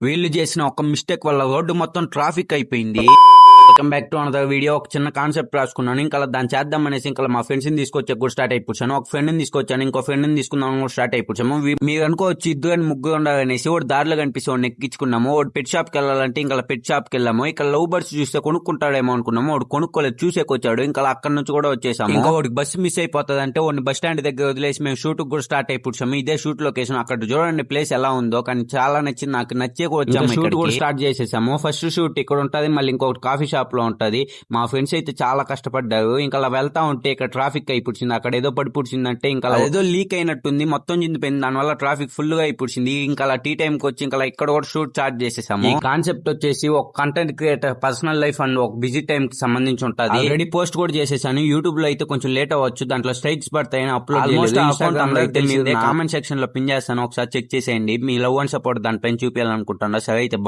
వీళ్ళు చేసిన ఒక మిస్టేక్ వల్ల రోడ్డు మొత్తం ట్రాఫిక్ అయిపోయింది. Welcome back to another video. ఒక చిన్న కాన్సెప్ట్ రాసుకున్నాను, ఇంకా దాన్ని చేద్దాం అనేసి ఇంకా మా ఫ్రెండ్స్ ని తీసుకొచ్చే కూడా స్టార్ట్ అయిపోయాను. ఒక ఫ్రెండ్ ని తీసుకొచ్చాను, ఇంకో ఫ్రెండ్ ని తీసుకుందాం కూడా స్టార్ట్ అయిపోయాము. మీరు అనుకోవచ్చు ఇద్దరు అని ముగ్గురు ఉండాలనేసి. వాడు దారిలో కనిపిస్తే వాడిని ఎక్కించుకున్నాము. వాడు పెట్ షాప్ కి వెళ్ళాలంటే ఇంకా పెట్ షాప్ కి వెళ్ళాము. ఇక్కడ లవ్ బర్డ్స్ చూస్తే కొనుక్కుంటాడేమో అనుకున్నాము. వాడు కొనుక్కోలేదు, చూసేకొచ్చాడు. ఇంకా అక్కడ నుంచి కూడా వచ్చేసాము. ఇంకా వాడికి బస్సు మిస్ అయిపోతుంది అంటే వాడిని బస్ స్టాండ్ దగ్గర వదిలేసి మేము షూట్ కూడా స్టార్ట్ అయిపోయాము. ఇదే షూట్ లొకేషన్. అక్కడ చూడండి ప్లేస్ ఎలా ఉందో, కానీ చాలా నచ్చింది నాకు. నచ్చే వచ్చాము, షూట్ కూడా స్టార్ట్ చేసేసాము. ఫస్ట్ షూట్ ఇక్కడ ఉంటది, మళ్ళీ ఇంకొకటి కాఫీ షాప్ లో ఉంటది. మా ఫ్రెండ్స్ అయితే చాలా కష్టపడ్డారు. ఇంకా అలా వెళ్తా ఉంటే ఇక్కడ ట్రాఫిక్ అయిపుడిచింది. అక్కడ ఏదో పడిపుడిచిందంటే ఇంకా ఏదో లీక్ అయినట్టుంది, మొత్తం చిందిపోయింది. దానివల్ల ట్రాఫిక్ ఫుల్ గా అయిపుడిచింది. ఇంకా అలా టీ టైం కి వచ్చి ఇంకా ఇక్కడ కూడా షూట్ స్టార్ట్ చేసేసాము. ఈ కాన్సెప్ట్ వచ్చేసి ఒక content creator personal life and ఒక బిజీ టైం కి సంబంధించి ఉంటది. ఆల్రెడీ పోస్ట్ కూడా చేసేసాను. యూట్యూబ్ లో అయితే కొంచెం లేట్ అవ్వచ్చు, దాంట్లో స్ట్రైక్స్ పడతాయని అప్లోడ్ చేయలేదు. కామెంట్ సెక్షన్ లో పిన్ చేస్తాను, ఒకసారి చెక్ చేసేయండి. మీ లవ్ అండ్ సపోర్ట్ దానిపైన చూపించాలనుకుంటున్నా. సరే అయితే బాయ్.